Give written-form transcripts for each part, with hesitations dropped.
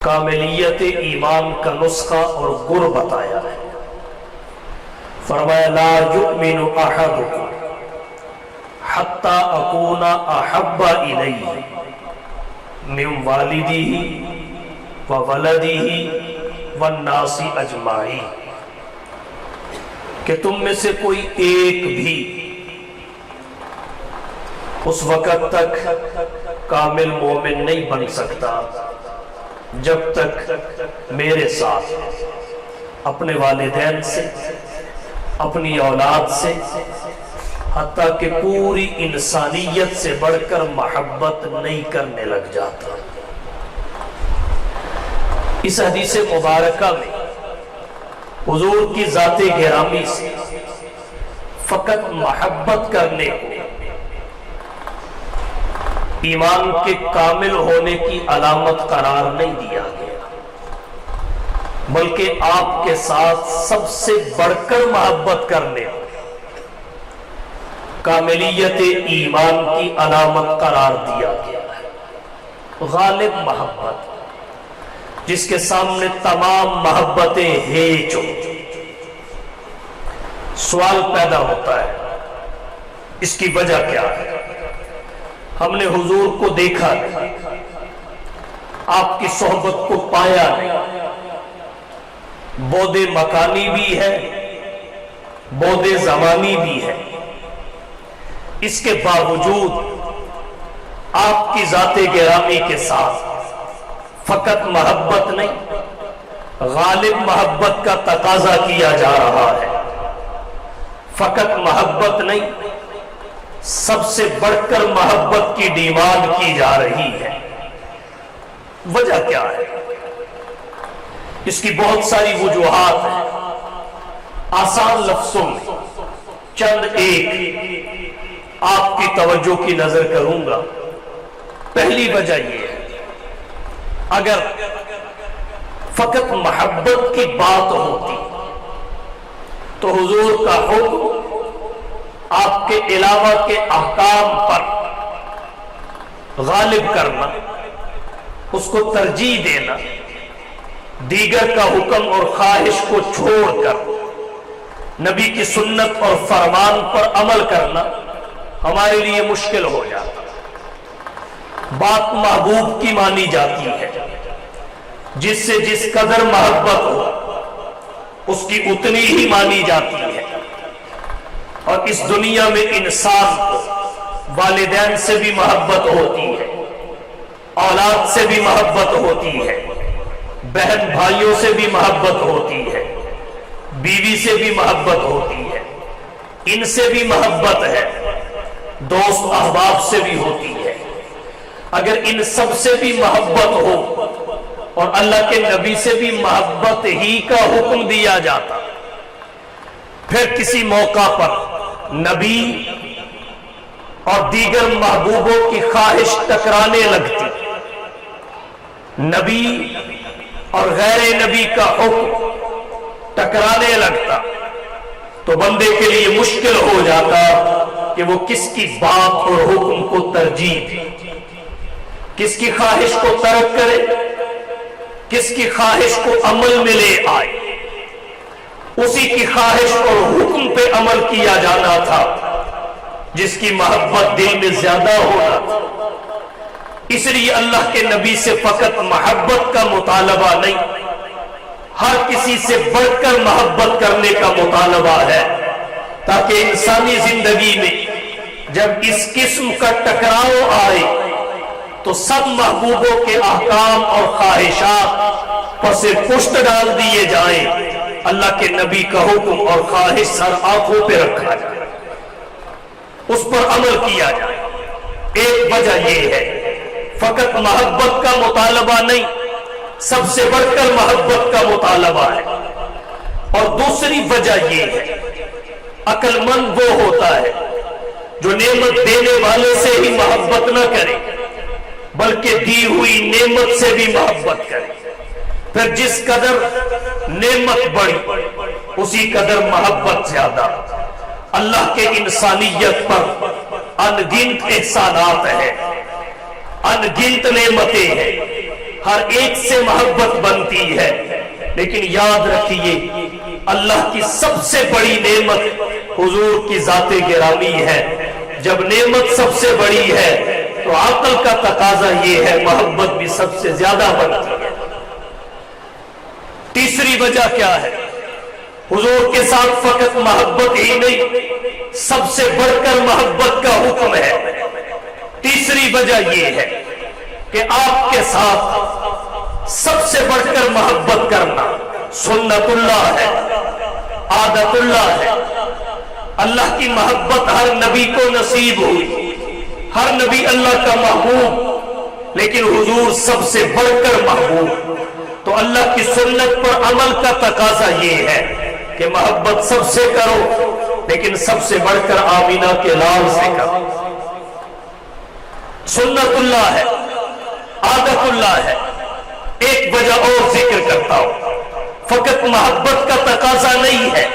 کاملیت ایمان کا نسخہ اور گر بتایا ہے۔ فرمایا لا یؤمن احدکم حتی اکون احب الیہ من والدہ وولدہ والناس اجمعین، کہ تم میں سے کوئی ایک بھی اس وقت تک کامل مومن نہیں بن سکتا جب تک میرے ساتھ اپنے والدین سے، اپنی اولاد سے، حتیٰ کہ پوری انسانیت سے بڑھ کر محبت نہیں کرنے لگ جاتا۔ اس حدیث مبارکہ میں حضور کی ذات گرامی سے فقط محبت کرنے کو ایمان کے کامل ہونے کی علامت قرار نہیں دیا گیا، بلکہ آپ کے ساتھ سب سے بڑھ کر محبت کرنے کو کاملیت ایمان کی علامت قرار دیا گیا ہے۔ غالب محبت، جس کے سامنے تمام محبتیں ہیچ ہو۔ سوال پیدا ہوتا ہے اس کی وجہ کیا ہے؟ ہم نے حضور کو دیکھا نہیں، آپ کی صحبت کو پایا نہیں، بعد مکانی بھی ہے، بعد زمانی بھی ہے، اس کے باوجود آپ کی ذات گرامی کے ساتھ فقط محبت نہیں، غالب محبت کا تقاضا کیا جا رہا ہے۔ فقط محبت نہیں، سب سے بڑھ کر محبت کی ڈیمانڈ کی جا رہی ہے۔ وجہ کیا ہے؟ اس کی بہت ساری وجوہات ہیں۔ آسان لفظوں میں چند ایک آپ کی توجہ کی نظر کروں گا۔ پہلی وجہ یہ ہے، اگر فقط محبت کی بات ہوتی تو حضور کا حکم آپ کے علاوہ کے احکام پر غالب کرنا، اس کو ترجیح دینا، دیگر کا حکم اور خواہش کو چھوڑ کر نبی کی سنت اور فرمان پر عمل کرنا ہمارے لیے مشکل ہو جاتا۔ بات محبوب کی مانی جاتی ہے، جس سے جس قدر محبت ہو اس کی اتنی ہی مانی جاتی ہے۔ اور اس دنیا میں انسان کو والدین سے بھی محبت ہوتی ہے، اولاد سے بھی محبت ہوتی ہے، بہن بھائیوں سے بھی محبت ہوتی ہے، بیوی سے بھی محبت ہوتی ہے، ان سے بھی محبت ہے، دوست احباب سے بھی ہوتی ہے۔ اگر ان سب سے بھی محبت ہو اور اللہ کے نبی سے بھی محبت ہی کا حکم دیا جاتا، پھر کسی موقع پر نبی اور دیگر محبوبوں کی خواہش ٹکرانے لگتی، نبی اور غیر نبی کا حکم ٹکرانے لگتا، تو بندے کے لیے مشکل ہو جاتا کہ وہ کس کی بات اور حکم کو ترجیح دے، کس کی خواہش کو ترک کرے، کس کی خواہش کو عمل میں لے آئے۔ اسی کی خواہش اور حکم پہ عمل کیا جانا تھا جس کی محبت دل میں زیادہ ہونا تھا۔ اس لیے اللہ کے نبی سے فقط محبت کا مطالبہ نہیں، ہر کسی سے بڑھ کر محبت کرنے کا مطالبہ ہے، تاکہ انسانی زندگی میں جب اس قسم کا ٹکراؤ آئے تو سب محبوبوں کے احکام اور خواہشات پس پشت ڈال دیے جائیں، اللہ کے نبی کا حکم اور خواہش سر آنکھوں پہ رکھا جائے، اس پر عمل کیا جائے۔ ایک وجہ یہ ہے، فقط محبت کا مطالبہ نہیں، سب سے بڑھ کر محبت کا مطالبہ ہے۔ اور دوسری وجہ یہ ہے، عقل مند وہ ہوتا ہے جو نعمت دینے والے سے ہی محبت نہ کرے بلکہ دی ہوئی نعمت سے بھی محبت کرے۔ پھر جس قدر نعمت بڑی اسی قدر محبت زیادہ۔ اللہ کے انسانیت پر ان گنت احسانات ہیں، ان گنت نعمتیں ہیں، ہر ایک سے محبت بنتی ہے، لیکن یاد رکھیے اللہ کی سب سے بڑی نعمت حضور کی ذات گرامی ہے۔ جب نعمت سب سے بڑی ہے تو عقل کا تقاضا یہ ہے محبت بھی سب سے زیادہ بنتی ہے۔ تیسری وجہ کیا ہے؟ حضور کے ساتھ فقط محبت ہی نہیں، سب سے بڑھ کر محبت کا حکم ہے۔ تیسری وجہ یہ ہے کہ آپ کے ساتھ سب سے بڑھ کر محبت کرنا سنت اللہ ہے، عادت اللہ ہے۔ اللہ کی محبت ہر نبی کو نصیب ہوئی، ہر نبی اللہ کا محبوب، لیکن حضور سب سے بڑھ کر محبوب۔ تو اللہ کی سنت پر عمل کا تقاضا یہ ہے کہ محبت سب سے کرو، لیکن سب سے بڑھ کر آمینہ کے لال سے کرو۔ سنت اللہ ہے، عادت اللہ ہے۔ ایک وجہ اور ذکر کرتا ہوں، فقط محبت کا تقاضا نہیں ہے،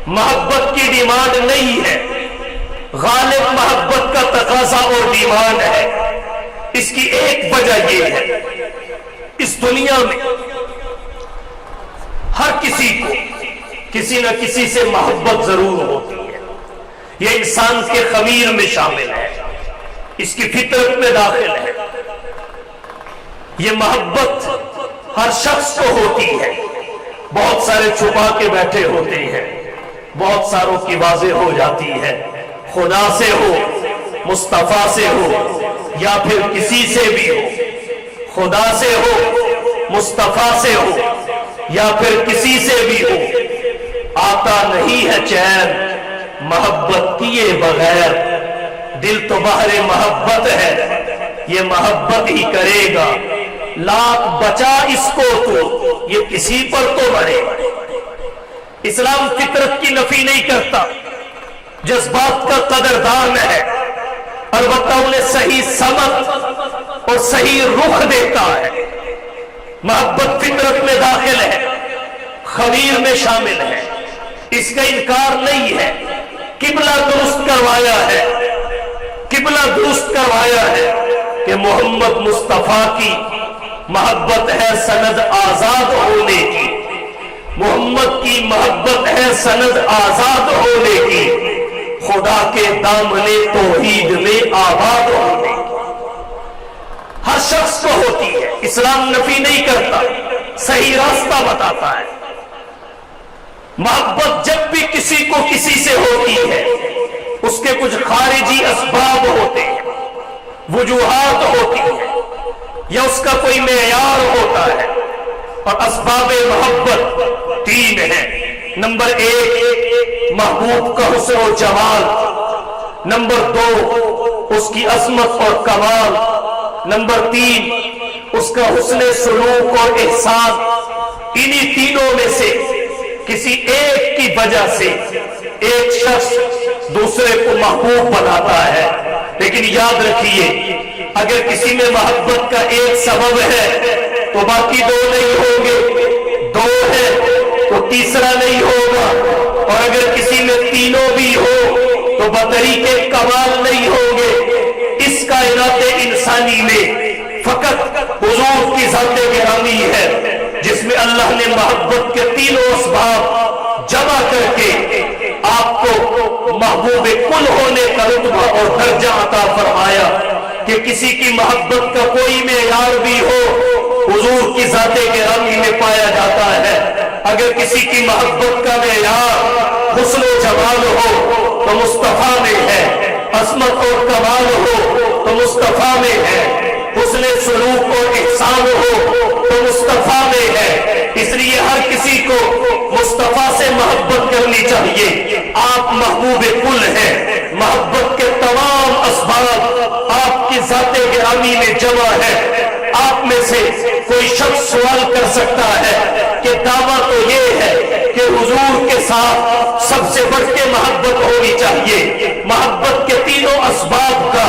محبت کی ڈیمانڈ نہیں ہے، غالب محبت کا تقاضا اور ڈیمانڈ ہے۔ اس کی ایک وجہ یہ ہے، اس دنیا میں ہر کسی کو کسی نہ کسی سے محبت ضرور ہوتی ہے، یہ انسان کے خمیر میں شامل ہے، اس کی فطرت میں داخل ہے۔ یہ محبت ہر شخص کو ہوتی ہے، بہت سارے چھپا کے بیٹھے ہوتے ہیں، بہت ساروں کی واضح ہو جاتی ہے، خدا سے ہو، مصطفیٰ سے ہو، یا پھر کسی سے بھی ہو، خدا سے ہو، مصطفیٰ سے ہو، یا پھر کسی سے بھی ہو، آتا نہیں ہے چین محبت کیے بغیر۔ دل تو بحر محبت ہے، یہ محبت ہی کرے گا، لاکھ بچا اس کو تو یہ کسی پر تو مرے گا۔ اسلام فطرت کی نفی نہیں کرتا، جذبات کا قدردان ہے، البتہ انہیں صحیح سمت اور صحیح رخ دیتا ہے۔ محبت فطرت میں داخل ہے، خمیر میں شامل ہے، اس کا انکار نہیں ہے۔ قبلہ درست کروایا ہے، قبلہ درست کروایا ہے کہ محمد مصطفیٰ کی محبت ہے سند آزاد ہونے کی، محمد کی محبت ہے سند آزاد ہونے کی، خدا کے دامن توحید میں آباد ہونے کی۔ ہر شخص کو ہوتی ہے، اسلام نفی نہیں کرتا، صحیح راستہ بتاتا ہے۔ محبت جب بھی کسی کو کسی سے ہوتی ہے، اس کے کچھ خارجی اسباب ہوتے ہیں، وجوہات ہوتی ہیں، یا اس کا کوئی معیار ہوتا ہے۔ اور اسباب محبت تین ہیں۔ نمبر ایک، محبوب کا حسن و جمال۔ نمبر دو، اس کی عظمت اور کمال۔ نمبر تین، اس کا حسن سلوک اور احسان۔ انہی تینوں میں سے کسی ایک کی وجہ سے ایک شخص دوسرے کو محبوب بناتا ہے۔ لیکن یاد رکھیے، اگر کسی میں محبت کا ایک سبب ہے تو باقی دو نہیں ہوں گے، دو ہے تو تیسرا نہیں ہوگا، اور اگر کسی میں تینوں بھی ہو تو بطریق کمال نہیں ہوں گے۔ اس کائنات انسانی میں فقط حضور کی ذات گرامی ہے جس میں اللہ نے محبت کے تینوں اسباب جمع کر کے آپ کو محبوب کل ہونے کا رتبہ اور درجہ عطا فرمایا کہ کسی کی محبت کا کوئی معیار بھی ہو حضور کی ذات گرامی میں پایا جاتا ہے۔ اگر کسی کی محبت کا معیار حسن و جمال ہو تو مصطفیٰ میں ہے، عظمت اور کمال ہو تو مصطفیٰ میں ہے، حسن سلوک اور احسان ہو تو مصطفیٰ میں ہے۔ اس لیے ہر کسی کو مصطفیٰ سے محبت کرنی چاہیے۔ آپ محبوب کل ہیں، محبت کے تمام اسباب آپ کی ذات گرامی میں جمع ہے۔ آپ میں سے کوئی شخص سوال کر سکتا ہے کہ دعویٰ تو یہ ہے کہ حضور کے ساتھ سب سے بڑھ کے محبت ہونی چاہیے۔ محبت کے تینوں اسباب کا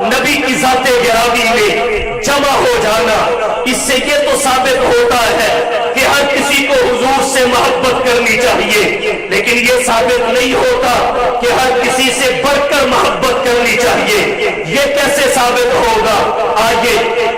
نبی کی ذات گرامی میں جمع ہو جانا، اس سے یہ تو ثابت ہوتا ہے کہ ہر کسی کو حضور سے محبت کرنی چاہیے، لیکن یہ ثابت نہیں ہوتا کہ ہر کسی سے بڑھ کر محبت کرنی چاہیے۔ یہ کیسے ثابت ہوگا؟ آئیے